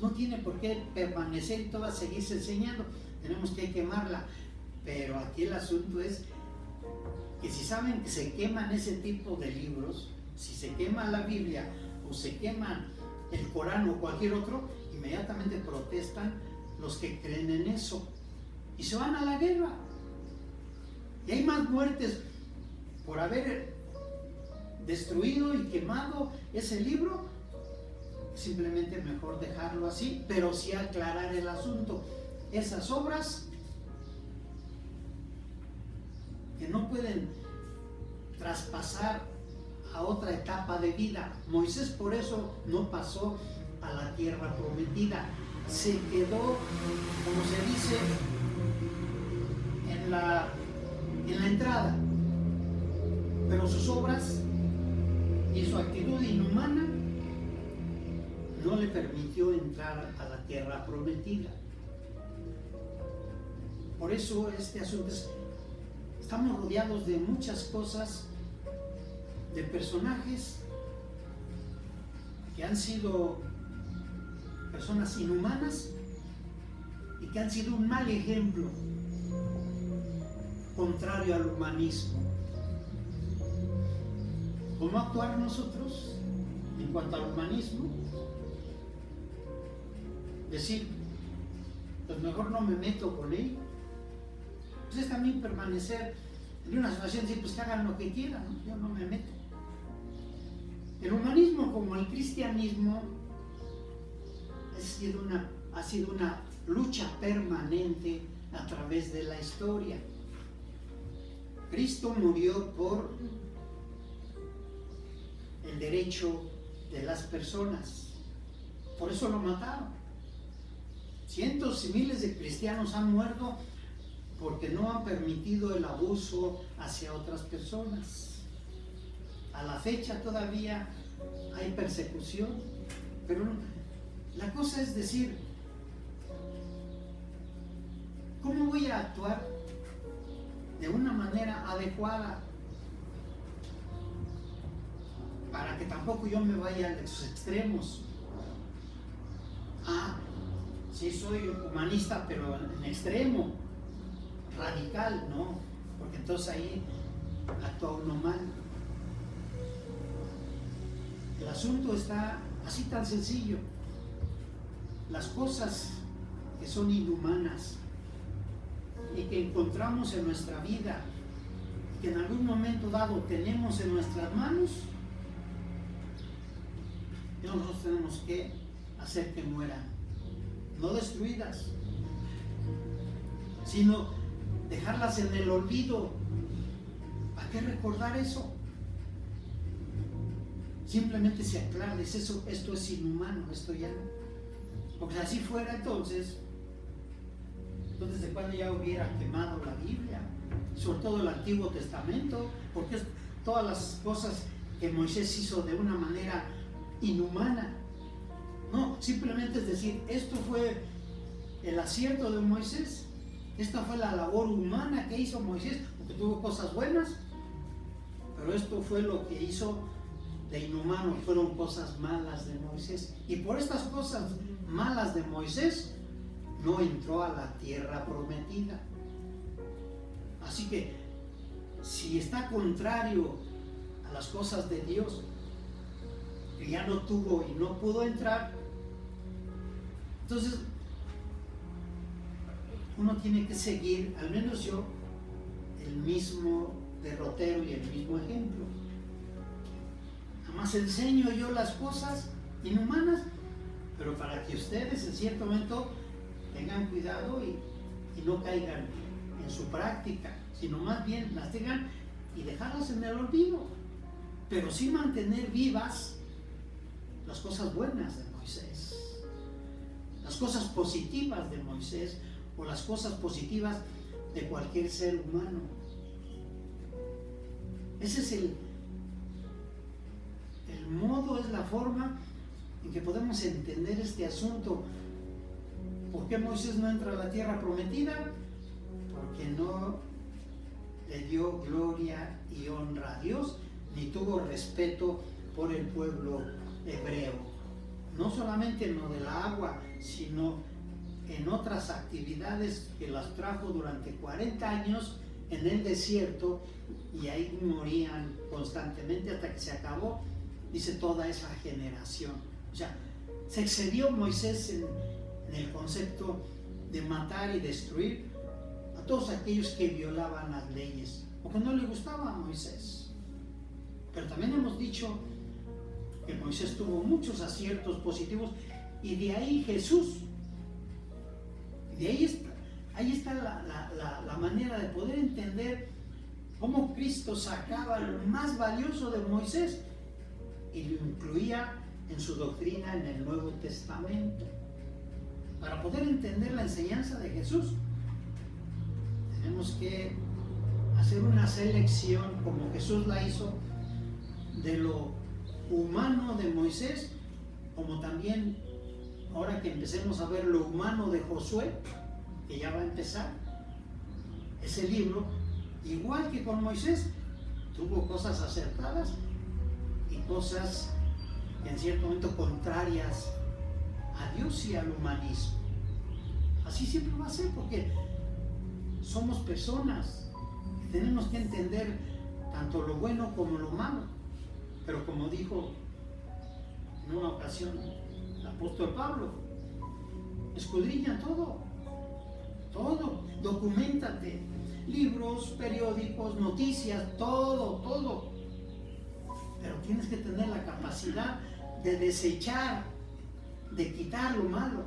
no tiene por qué permanecer y toda seguirse enseñando, tenemos que quemarla. Pero aquí el asunto es que si saben que se queman ese tipo de libros, si se quema la Biblia o se queman el Corán o cualquier otro, inmediatamente protestan los que creen en eso y se van a la guerra. Y hay más muertes por haber destruido y quemado ese libro. Simplemente mejor dejarlo así, pero sí aclarar el asunto. Esas obras que no pueden traspasar a otra etapa de vida. Moisés por eso no pasó a la tierra prometida. Se quedó, como se dice, en la entrada. Pero sus obras y su actitud inhumana no le permitió entrar a la tierra prometida. Por eso este asunto estamos rodeados de muchas cosas, de personajes que han sido personas inhumanas y que han sido un mal ejemplo contrario al humanismo. ¿Cómo actuar nosotros en cuanto al humanismo? Decir, pues mejor no me meto con él. Pues es también permanecer en una situación, decir, pues que hagan lo que quieran, ¿no? Yo no me meto. El humanismo, como el cristianismo, ha sido una lucha permanente a través de la historia. Cristo murió por el derecho de las personas. Por eso lo mataron. Cientos y miles de cristianos han muerto porque no han permitido el abuso hacia otras personas. A la fecha todavía hay persecución, pero la cosa es decir, ¿cómo voy a actuar de una manera adecuada para que tampoco yo me vaya a los extremos? Sí soy humanista, pero en extremo, radical, no, porque entonces ahí actúa uno mal. El asunto está así tan sencillo. Las cosas que son inhumanas y que encontramos en nuestra vida, que en algún momento dado tenemos en nuestras manos, nosotros tenemos que hacer que mueran, no destruidas, sino dejarlas en el olvido. ¿Para qué recordar eso? Simplemente se aclara, dice eso, esto es inhumano, esto ya no. Porque si así fuera entonces ¿de cuándo ya hubiera quemado la Biblia? Sobre todo el Antiguo Testamento, porque es todas las cosas que Moisés hizo de una manera inhumana. No, simplemente es decir, esto fue el acierto de Moisés, esta fue la labor humana que hizo Moisés, porque tuvo cosas buenas, pero esto fue lo que hizo de inhumano, fueron cosas malas de Moisés. Y por estas cosas malas de Moisés, no entró a la tierra prometida. Así que, si está contrario a las cosas de Dios, que ya no tuvo y no pudo entrar, entonces uno tiene que seguir, al menos yo, el mismo derrotero y el mismo ejemplo. Jamás enseño yo las cosas inhumanas, pero para que ustedes en cierto momento tengan cuidado y no caigan en su práctica, sino más bien las tengan y dejarlas en el olvido, pero sí mantener vivas las cosas buenas de Moisés, las cosas positivas de Moisés o las cosas positivas de cualquier ser humano. Ese es el modo, es la forma en que podemos entender este asunto. ¿Por qué Moisés no entra a la tierra prometida? Porque no le dio gloria y honra a Dios, ni tuvo respeto por el pueblo hebreo. No solamente en lo de la agua, sino en otras actividades que las trajo durante 40 años en el desierto, y ahí morían constantemente hasta que se acabó, dice, toda esa generación. O sea, Se excedió Moisés en el concepto de matar y destruir a todos aquellos que violaban las leyes, porque no le gustaba a Moisés. Pero también hemos dicho que Moisés tuvo muchos aciertos positivos, y de ahí Jesús, de ahí está la manera de poder entender cómo Cristo sacaba lo más valioso de Moisés y lo incluía en su doctrina en el Nuevo Testamento. Para poder entender la enseñanza de Jesús, tenemos que hacer una selección, como Jesús la hizo, de lo humano de Moisés, como también ahora que empecemos a ver lo humano de Josué, que ya va a empezar ese libro. Igual que con Moisés, tuvo cosas acertadas y cosas en cierto momento contrarias a Dios y al humanismo. Así siempre va a ser, porque somos personas y tenemos que entender tanto lo bueno como lo malo. Pero como dijo en una ocasión el apóstol Pablo, escudriña todo, documéntate, libros, periódicos, noticias, todo. Pero tienes que tener la capacidad de desechar, de quitar lo malo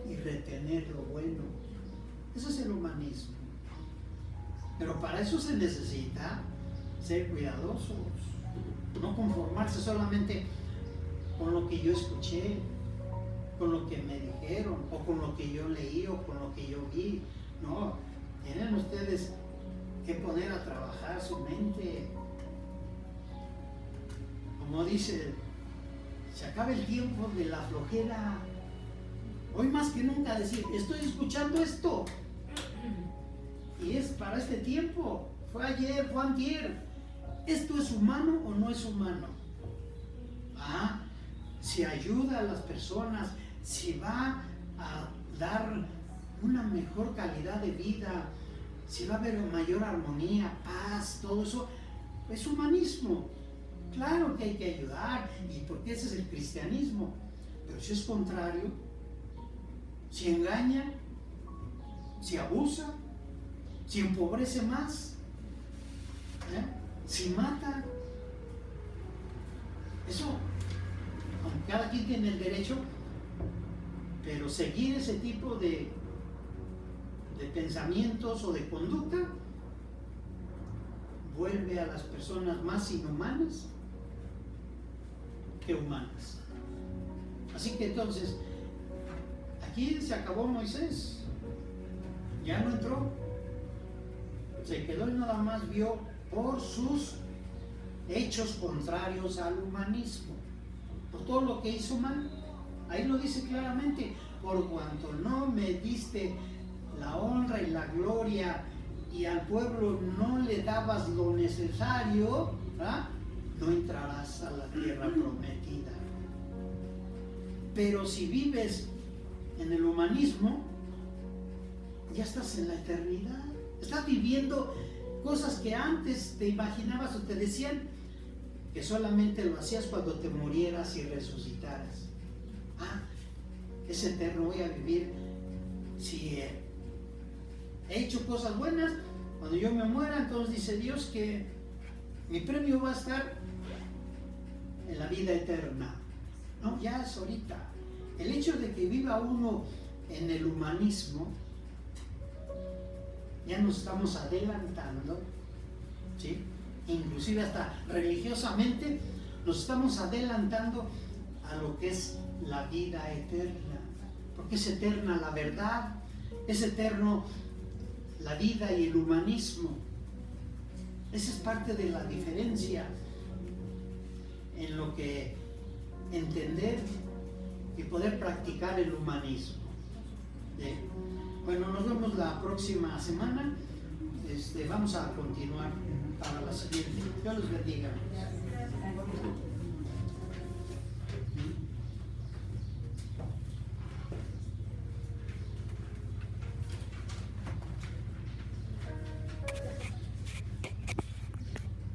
y retener lo bueno. Eso es el humanismo. Pero para eso se necesita ser cuidadosos, no conformarse solamente con lo que yo escuché, con lo que me dijeron, o con lo que yo leí, o con lo que yo vi. No, tienen ustedes que poner a trabajar su mente. Como dice, se acaba el tiempo de la flojera. Hoy más que nunca decir, estoy escuchando esto, y es para este tiempo. Fue ayer, fue antier. ¿Esto es humano o no es humano? Si ayuda a las personas, si va a dar una mejor calidad de vida, si va a haber mayor armonía, paz, todo eso, es humanismo. Claro que hay que ayudar, y porque ese es el cristianismo. Pero si es contrario, si engaña, si abusa, si empobrece más, si mata, eso, aunque cada quien tiene el derecho, pero seguir ese tipo de pensamientos o de conducta vuelve a las personas más inhumanas que humanas. Así que entonces, aquí se acabó Moisés, ya no entró, se quedó y nada más vio por sus hechos contrarios al humanismo, por todo lo que hizo mal. Ahí lo dice claramente: por cuanto no me diste la honra y la gloria, y al pueblo no le dabas lo necesario, no entrarás a la tierra prometida. Pero si vives en el humanismo, ya estás en la eternidad. Estás viviendo cosas que antes te imaginabas o te decían que solamente lo hacías cuando te murieras y resucitaras. Es eterno, voy a vivir. Si he hecho cosas buenas, cuando yo me muera, entonces dice Dios que mi premio va a estar en la vida eterna. No, ya es ahorita. El hecho de que viva uno en el humanismo, ya nos estamos adelantando, ¿sí? Inclusive hasta religiosamente nos estamos adelantando a lo que es la vida eterna, porque es eterna la verdad, es eterno la vida y el humanismo. Esa es parte de la diferencia en lo que entender y poder practicar el humanismo. Bueno, nos vemos la próxima semana. Vamos a continuar para la siguiente. Dios los bendiga.